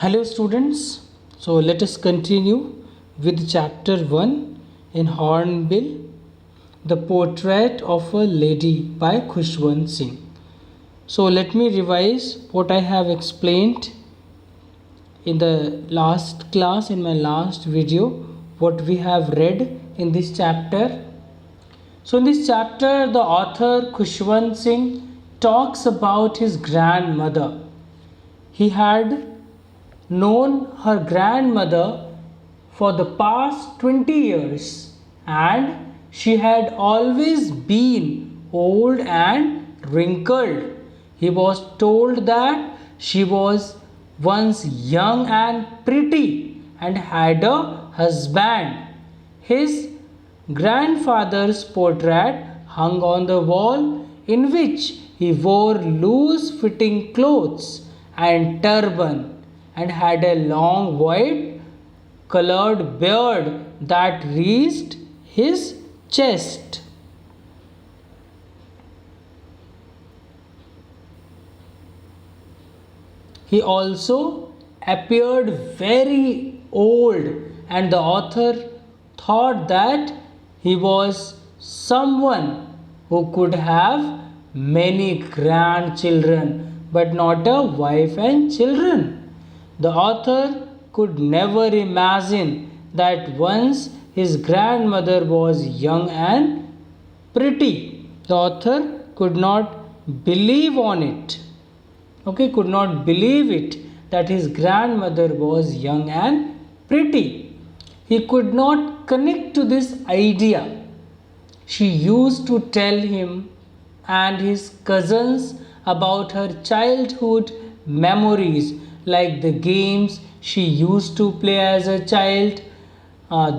Hello students, so let us continue with chapter 1 in Hornbill, the portrait of a lady by Khushwant Singh. So let me revise what I have explained in the last class, in my last video, what we have read in this chapter. So in this chapter, the author Khushwant Singh talks about his grandmother. He had known her grandmother for the past 20 years and she had always been old and wrinkled. He was told that she was once young and pretty and had a husband. His grandfather's portrait hung on the wall, in which he wore loose fitting clothes and turban and had a long white colored beard that reached his chest. He also appeared very old, and the author thought that he was someone who could have many grandchildren but not a wife and children. The author could never imagine that once his grandmother was young and pretty. The author could not believe on it. Could not believe it that his grandmother was young and pretty. He could not connect to this idea. She used to tell him and his cousins about her childhood memories, like the games she used to play as a child.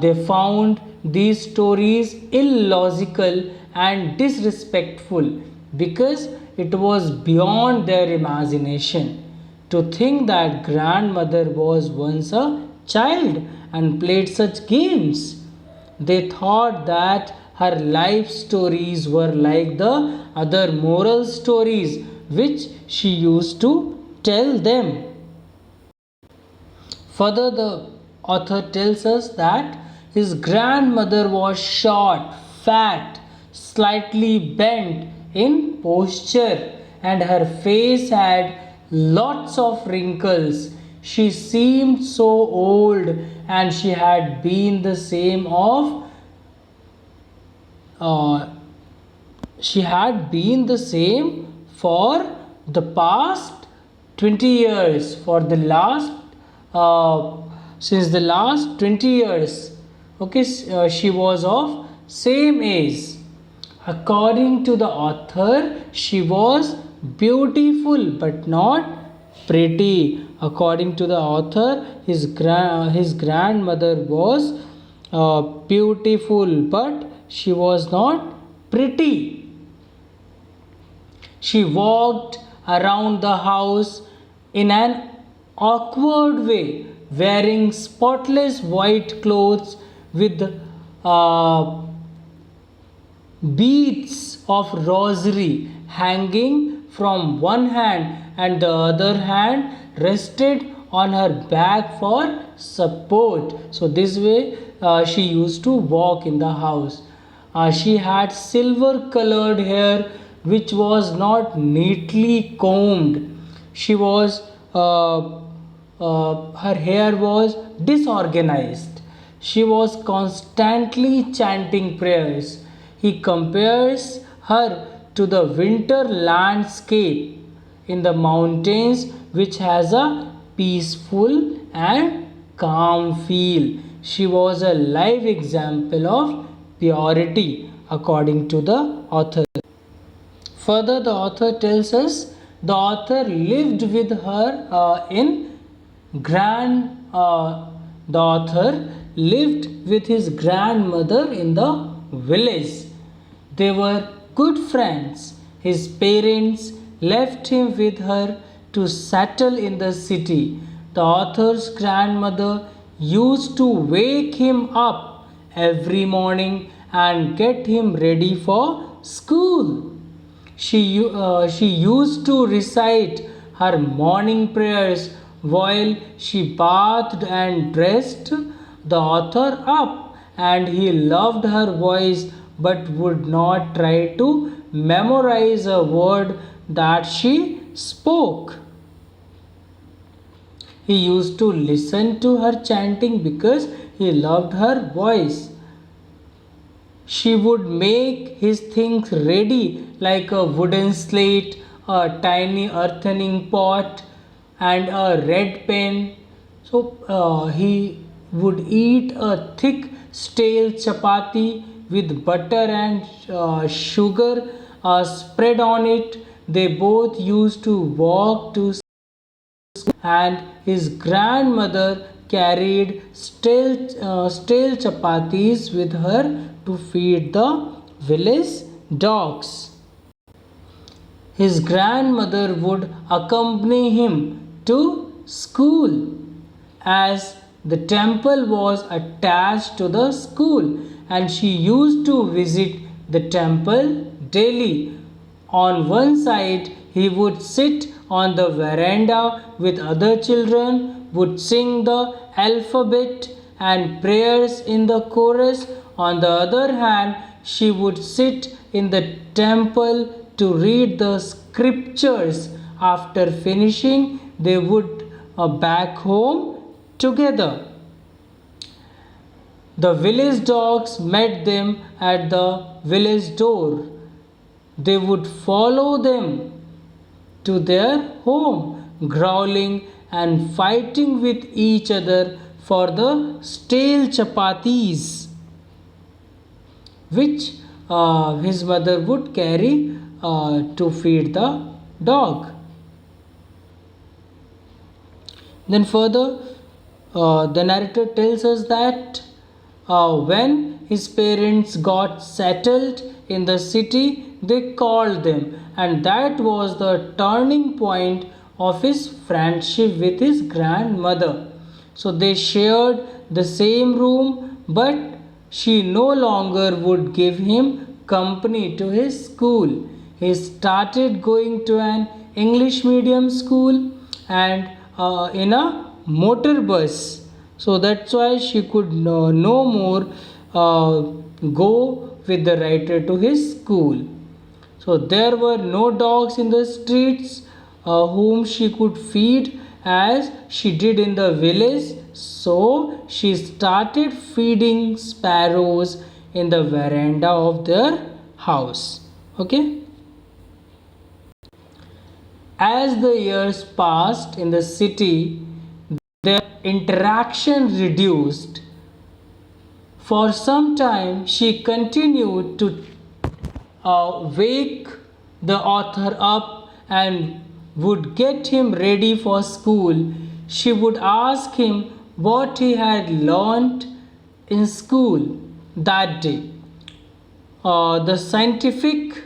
They found these stories illogical and disrespectful because it was beyond their imagination. To think that grandmother was once a child and played such games. They thought that her life stories were like the other moral stories which she used to tell them. Further, the author tells us that his grandmother was short, fat, slightly bent in posture, and her face had lots of wrinkles. She seemed so old, and she had been the same uh, for the past 20 years, for the last since the last 20 years. She was of same age. According to the author, she was beautiful but not pretty. According to the author, his grandmother was beautiful but she was not pretty. She walked around the house in an awkward way, wearing spotless white clothes with beads of rosary hanging from one hand, and the other hand rested on her back for support. So, this way she used to walk in the house. She had silver colored hair which was not neatly combed. She was her hair was disorganized. She was constantly chanting prayers. He compares her to the winter landscape in the mountains, which has a peaceful and calm feel. She was a live example of purity, according to the author. Further, the author tells us the author lived with her the author lived with his grandmother in the village. They were good friends. His parents left him with her to settle in the city. The author's grandmother used to wake him up every morning and get him ready for school. She used to recite her morning prayers while she bathed and dressed the author up, and he loved her voice but would not try to memorize a word that she spoke. He used to listen to her chanting because he loved her voice. She would make his things ready like a wooden slate, a tiny earthening pot, and a red pen. So he would eat a thick stale chapati with butter and sugar spread on it. They both used to walk to, and his grandmother carried stale chapatis with her to feed the village dogs. His grandmother would accompany him to school as the temple was attached to the school, and she used to visit the temple daily. On one side, he would sit on the veranda with other children, would sing the alphabet and prayers in the chorus. On the other hand, she would sit in the temple to read the scriptures. After finishing, they would back home together. The village dogs met them at the village door. They would follow them to their home, growling and fighting with each other for the stale chapatis, which his mother would carry to feed the dog. Then further, the narrator tells us that when his parents got settled in the city, they called them, and that was the turning point of his friendship with his grandmother. So they shared the same room, but she no longer would give him company to his school. He started going to an English medium school and in a motor bus. So that's why she could no more go with the writer to his school. So there were no dogs in the streets whom she could feed as she did in the village. So she started feeding sparrows in the veranda of their house. Okay. As the years passed in the city, their interaction reduced. For some time, she continued to wake the author up and would get him ready for school. She would ask him what he had learnt in school that day. The scientific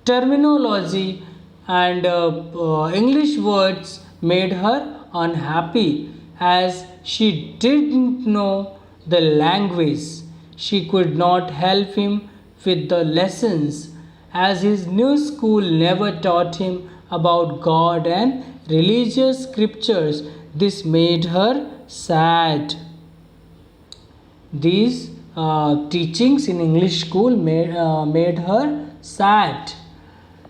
terminology and English words made her unhappy as she didn't know the language. She could not help him with the lessons as his new school never taught him about God and religious scriptures. This made her sad. These teachings in English school made her sad.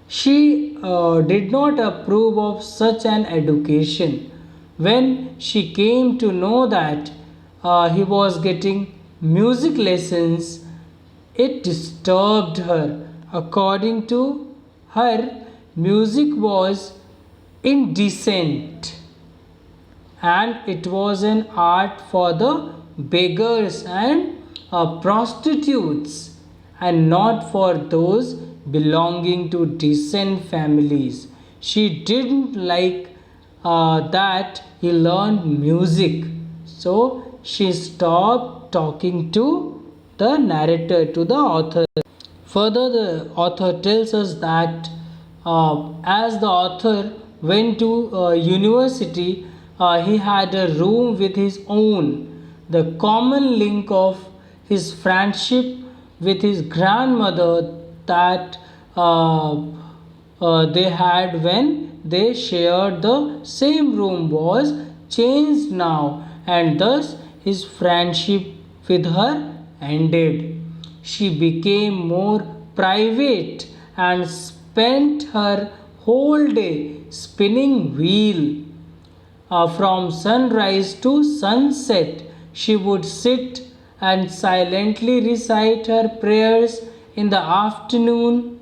She did not approve of such an education. When she came to know that he was getting music lessons, it disturbed her. According to her, music was indecent and it was an art for the beggars and prostitutes and not for those belonging to decent families. She didn't like that he learned music, so she stopped talking to the narrator, to the author. Further, the author tells us that as the author went to university, he had a room with his own. The common link of his friendship with his grandmother that they had when they shared the same room was changed now, and thus his friendship with her ended. She became more private and spent her whole day spinning wheel. From sunrise to sunset, she would sit and silently recite her prayers. In the afternoon,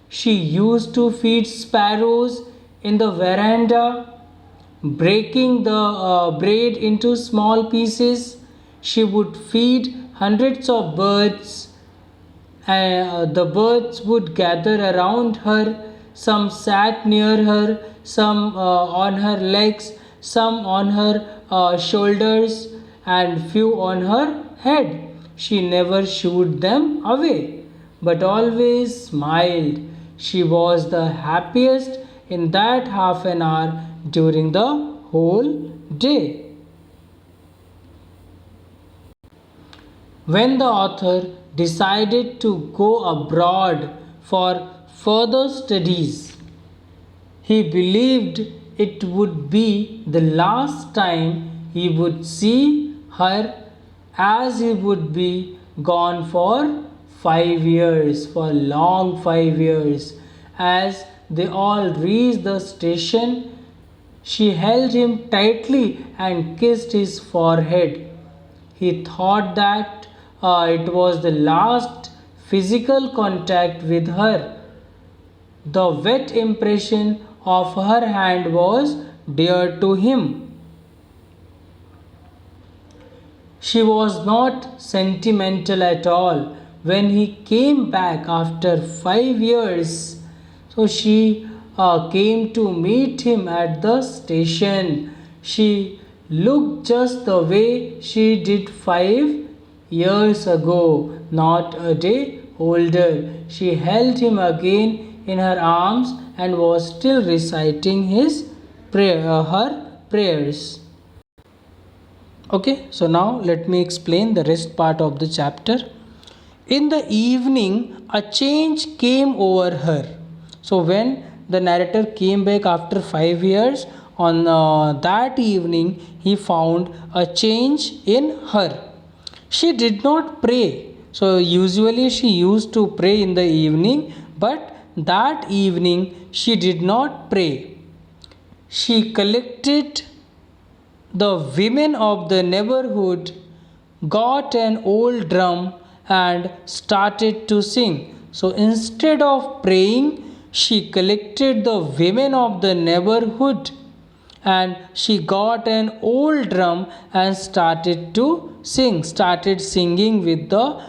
she used to feed sparrows in the veranda, breaking the bread into small pieces. She would feed hundreds of birds. The birds would gather around her. Some sat near her, some on her legs, some on her shoulders, and few on her head. She never shooed them away, but always smiled. She was the happiest in that half an hour during the whole day. When the author decided to go abroad for further studies, he believed it would be the last time he would see her, as he would be gone for 5 years, for long 5 years. As they all reached the station, she held him tightly and kissed his forehead. He thought that it was the last physical contact with her. The wet impression of her hand was dear to him. She was not sentimental at all when he came back after 5 years. So she came to meet him at the station. She looked just the way she did 5 years ago, not a day older. She held him again in her arms and was still reciting her prayers. Okay, so now let me explain the rest part of the chapter. In the evening, a change came over her. So, when the narrator came back after 5 years, on that evening, he found a change in her. She did not pray. So, usually she used to pray in the evening, but that evening she did not pray. She collected the women of the neighborhood, got an old drum, and started to sing. So instead of praying, she collected the women of the neighborhood and she got an old drum and started singing with the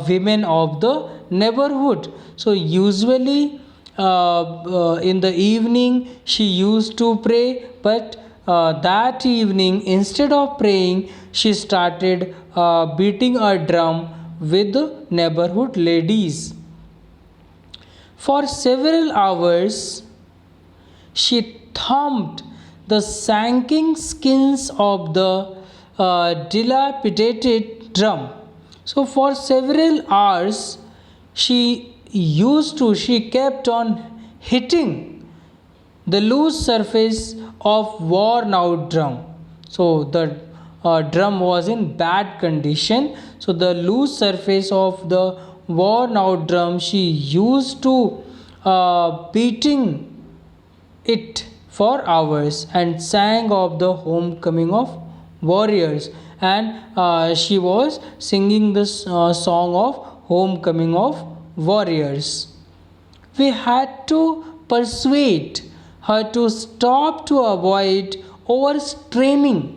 women of the neighborhood. So usually in the evening she used to pray, but that evening, instead of praying, she started beating a drum with the neighborhood ladies. For several hours, she thumped the sagging skins of the dilapidated drum. So, for several hours, she kept on hitting the loose surface of worn out drum. So the drum was in bad condition. So the loose surface of the worn out drum, she used to beating it for hours and sang of the homecoming of warriors, and she was singing this song of homecoming of warriors. We had to persuade her to stop to avoid overstraining.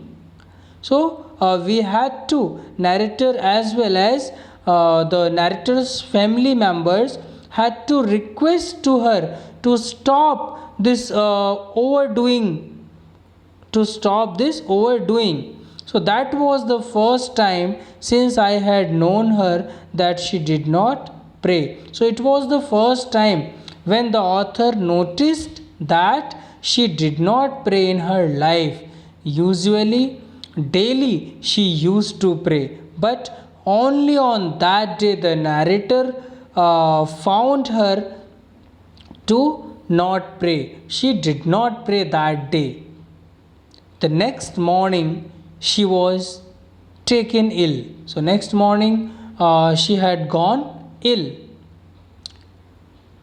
So we had to, narrator as well as the narrator's family members had to request to her to stop this overdoing. So that was the first time since I had known her that she did not pray. So it was the first time when the author noticed that she did not pray in her life. Usually, daily she used to pray, but only on that day the narrator found her to not pray. She did not pray that day. The next morning she was taken ill. So next morning she had gone ill.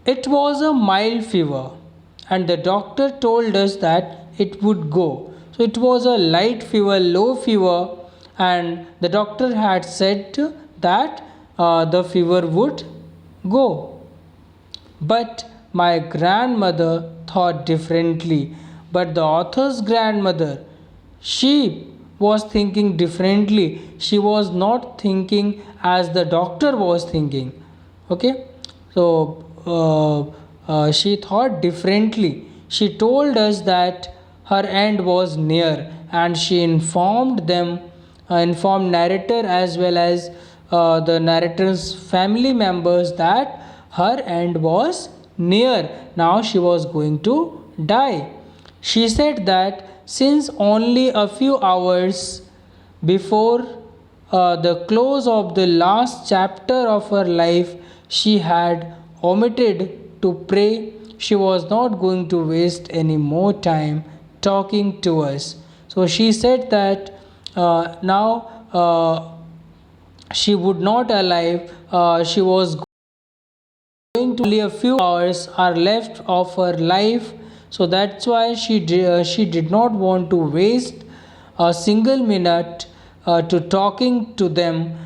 It was a mild fever, and the doctor told us that it would go. So it was a light fever, low fever, and the doctor had said that the fever would go. But my grandmother thought differently. But the author's grandmother, she was thinking differently. She was not thinking as the doctor was thinking. Okay, so she thought differently. She told us that her end was near, and she informed narrator as well as the narrator's family members that her end was near. Now she was going to die. She said that since only a few hours before the close of the last chapter of her life she had omitted to pray, she was not going to waste any more time talking to us. So she said that now she would not alive, she was going to only a few hours are left of her life. So that's why she did not want to waste a single minute to talking to them.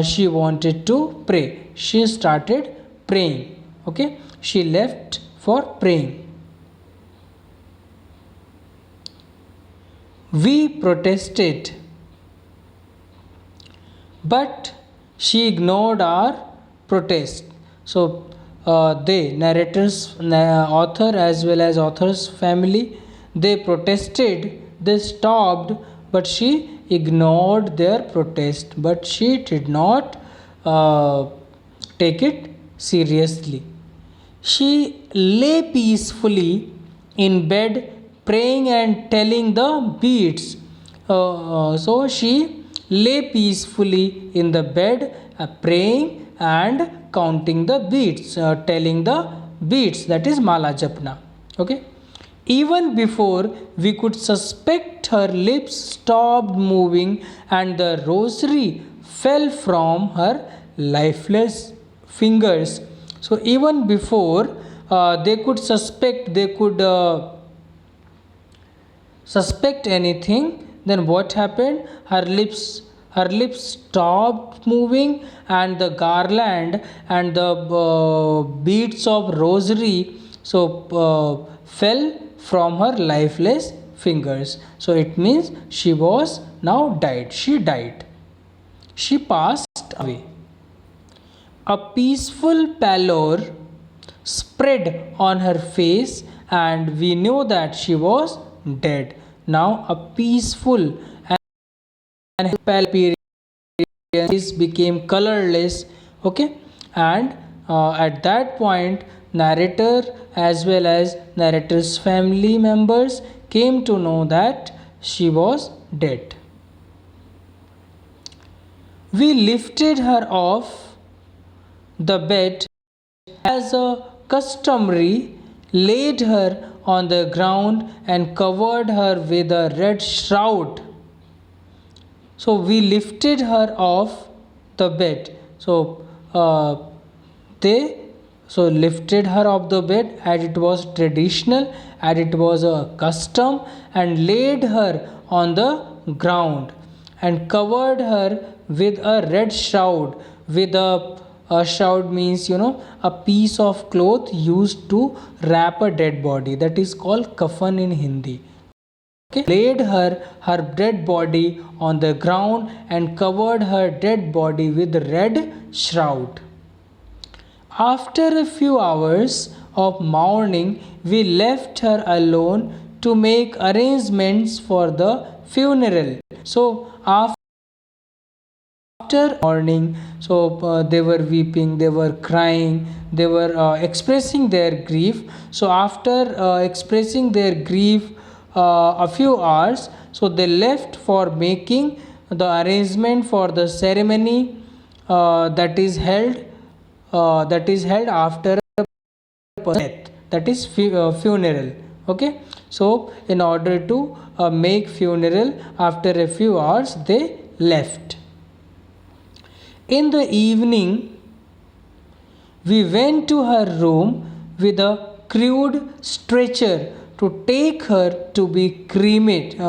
She wanted to pray. She started praying. Okay, she left for praying. We protested, but she ignored our protest. So they, narrators, author as well as author's family, they protested, they stopped, but she ignored their protest. But she did not take it seriously. She lay peacefully in bed, praying and telling the beads. So she lay peacefully in the bed, praying and counting the beads, telling the beads, that is Mala Japna. Okay. Even before we could suspect, her lips stopped moving and the rosary fell from her lifeless fingers. So even before they could suspect, suspect anything, then what happened? Her lips stopped moving, and the garland and the beads of rosary fell from her lifeless fingers. So it means she was now died. She died. She passed away. A peaceful pallor spread on her face, and we knew that she was dead. Now, a peaceful and pale appearance became colorless. Okay, and at that point, narrator as well as narrator's family members came to know that she was dead. We lifted her off the bed as a customary, laid her on the ground and covered her with a red shroud. So we lifted her off the bed. So they lifted her off the bed as it was traditional, as it was a custom, and laid her on the ground and covered her with a red shroud. With a shroud means, a piece of cloth used to wrap a dead body, that is called kafan in Hindi. Okay. Laid her dead body on the ground and covered her dead body with red shroud. After a few hours of mourning, we left her alone to make arrangements for the funeral. So after mourning, they were weeping, they were crying, they were expressing their grief. So after expressing their grief a few hours, so they left for making the arrangement for the ceremony that is held after death. that is funeral. Okay, so in order to make funeral, after a few hours they left. In the evening, we went to her room with a crude stretcher to take her to be cremated.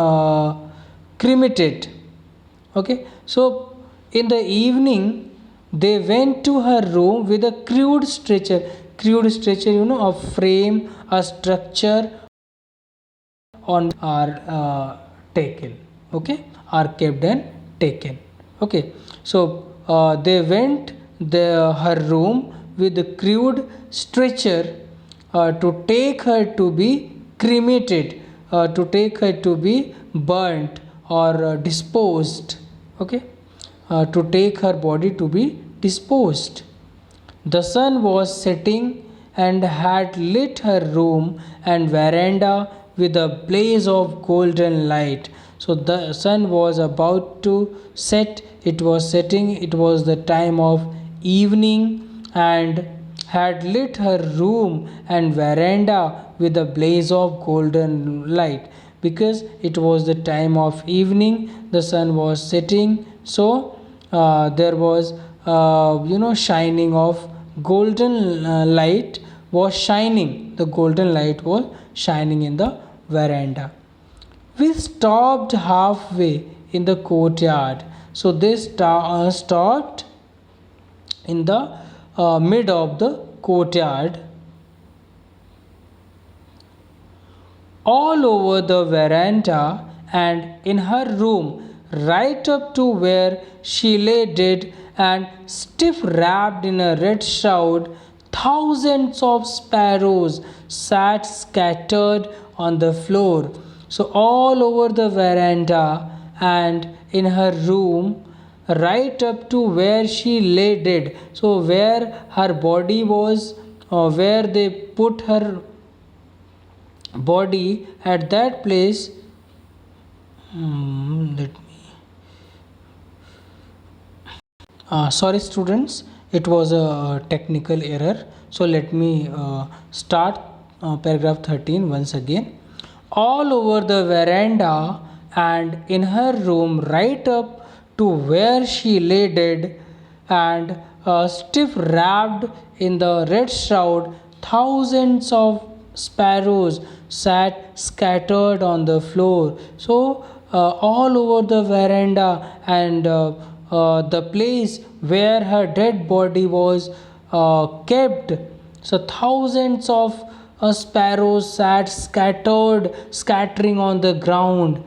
Okay, so in the evening they went to her room with a crude stretcher. Crude stretcher, a frame, a structure on are taken. Okay, are kept and taken. Okay, so they went her room with a crude stretcher to take her to be cremated, to take her to be burnt or disposed. Okay, to take her body to be disposed. The sun was setting and had lit her room and veranda with a blaze of golden light. So the sun was about to set, it was setting, it was the time of evening, and had lit her room and veranda with a blaze of golden light. Because it was the time of evening, the sun was setting, so there was shining of golden light was shining. The golden light was shining in the veranda. We stopped halfway in the courtyard. So they stopped in the mid of the courtyard. All over the veranda and in her room, right up to where she lay dead and stiff wrapped in a red shroud, thousands of sparrows sat scattered on the floor. So all over the veranda and in her room, right up to where she lay dead, so where her body was, where they put her body, at that place, let me sorry students, it was a technical error, so let me start paragraph 13 once again. All over the veranda and in her room, right up to where she lay dead and stiff wrapped in the red shroud, thousands of sparrows sat scattered on the floor. So all over the veranda and the place where her dead body was kept, so thousands of sparrows sat scattering on the ground.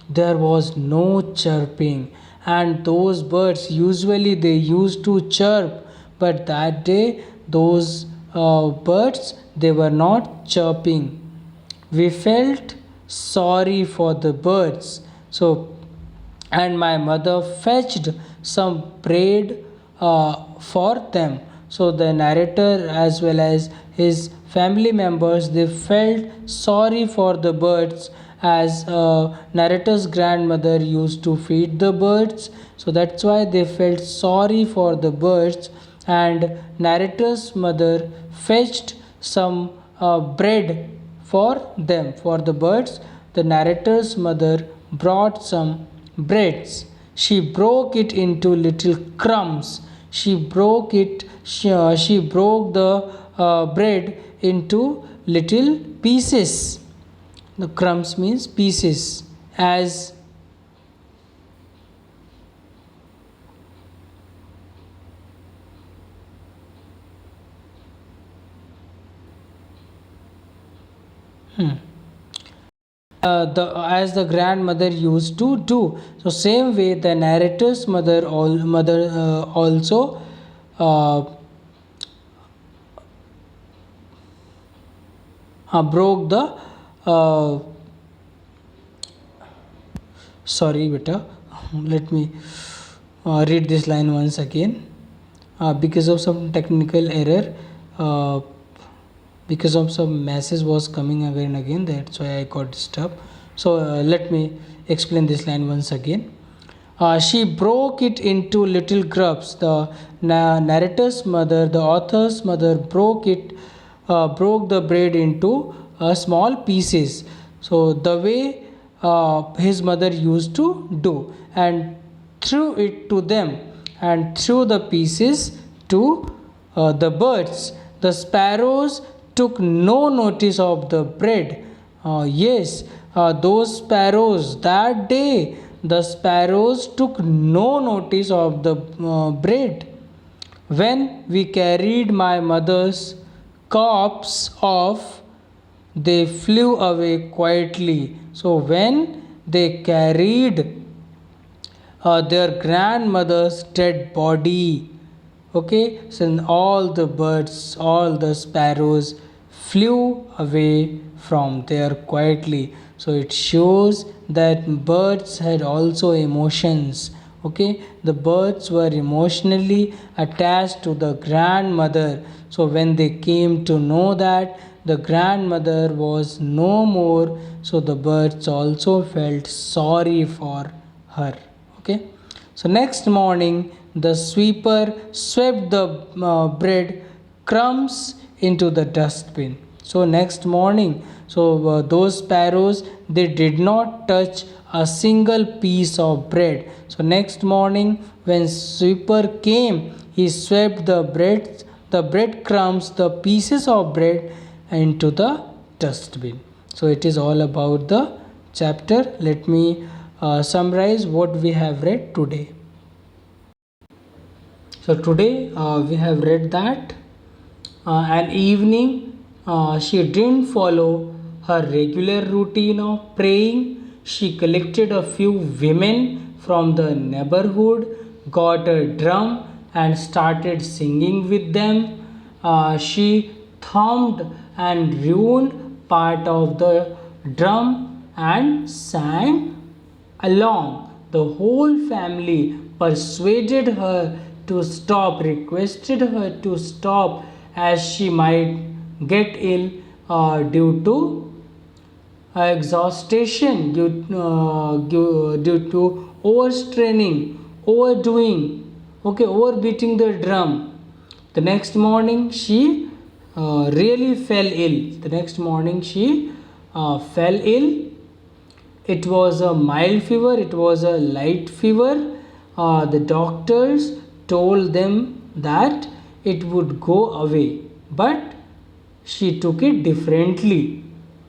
There was no chirping, and those birds usually they used to chirp, but that day those birds they were not chirping. We felt sorry for the birds, so and my mother fetched some bread for them. So the narrator as well as his family members they felt sorry for the birds, as narrator's grandmother used to feed the birds, so that's why they felt sorry for the birds, and narrator's mother fetched some bread for them, for the birds. The narrator's mother brought some breads. She broke it into little crumbs. She broke the bread into little pieces. The crumbs means pieces. As as the grandmother used to do. So same way the narrator's mother also broke the sorry beta, let me read this line once again. Because of some technical error, because of some message was coming again and again, that's why I got disturbed. So let me explain this line once again. She broke it into little grubs. The narrator's mother, the author's mother, broke it broke the bread into small pieces. So the way his mother used to do, and threw it to them, and threw the pieces to the birds. The sparrows took no notice of the bread. Yes, those sparrows that day, the sparrows took no notice of the bread. When we carried my mother's corpse off, they flew away quietly. So, when they carried their grandmother's dead body, okay, so all the birds, all the sparrows flew away from there quietly. So it shows that birds had also emotions. Okay, the birds were emotionally attached to the grandmother. So when they came to know that the grandmother was no more, so the birds also felt sorry for her. Okay, so next morning the sweeper swept the bread crumbs into the dustbin. So next morning, so those sparrows, they did not touch a single piece of bread. So next morning when sweeper came, he swept the bread crumbs, the pieces of bread into the dustbin. So it is all about the chapter. Let me summarize what we have read today. So today we have read that an evening she didn't follow her regular routine of praying. She collected a few women from the neighborhood, got a drum, and started singing with them. She thumped and ruined part of the drum and sang along. The whole family persuaded her to stop, requested her to stop, as she might get ill due to exhaustion, due to overstraining, overdoing, okay, overbeating the drum. The next morning she really fell ill. The next morning she fell ill. It was a mild fever, it was a light fever. The doctors told them that it would go away, but she took it differently.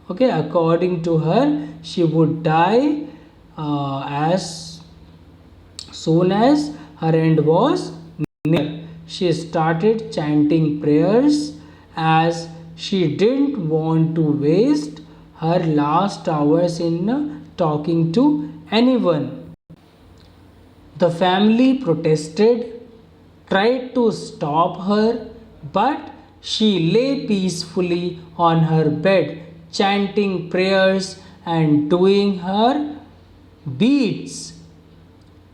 Okay, according to her, she would die as soon as her end was near. She started chanting prayers as she didn't want to waste her last hours in talking to anyone. The family protested, tried to stop her, but she lay peacefully on her bed, chanting prayers and doing her beads.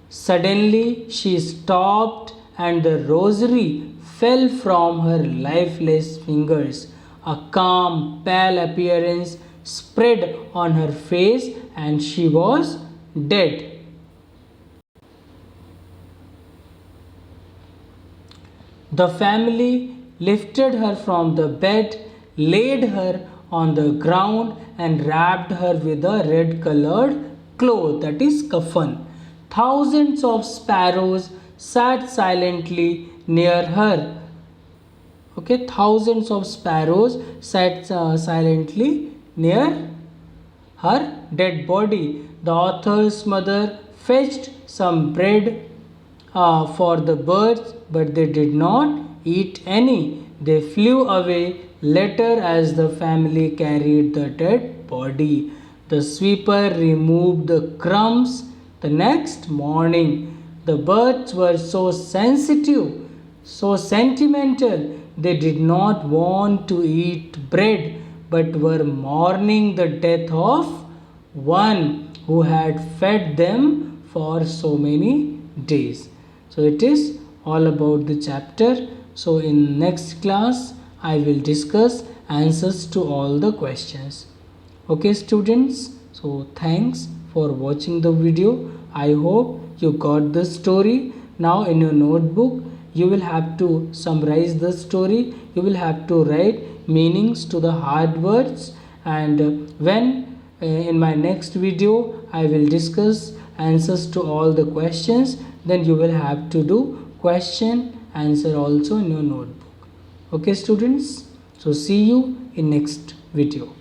Suddenly she stopped and the rosary fell from her lifeless fingers. A calm, pale appearance spread on her face and she was dead. The family lifted her from the bed, laid her on the ground, and wrapped her with a red colored cloth, that is kafan. Thousands of sparrows sat silently near her. Okay, thousands of sparrows sat silently near her dead body. The author's mother fetched some bread for the birds, but they did not eat any. They flew away later as the family carried the dead body. The sweeper removed the crumbs the next morning. The birds were so sensitive, so sentimental, they did not want to eat bread but were mourning the death of one who had fed them for so many days. So it is all about the chapter. So in next class I will discuss answers to all the questions. Okay students, so thanks for watching the video. I hope you got the story. Now in your notebook you will have to summarize the story. You will have to write meanings to the hard words, and when in my next video I will discuss answers to all the questions, then you will have to do question answer also in your notebook. Okay students, so see you in next video.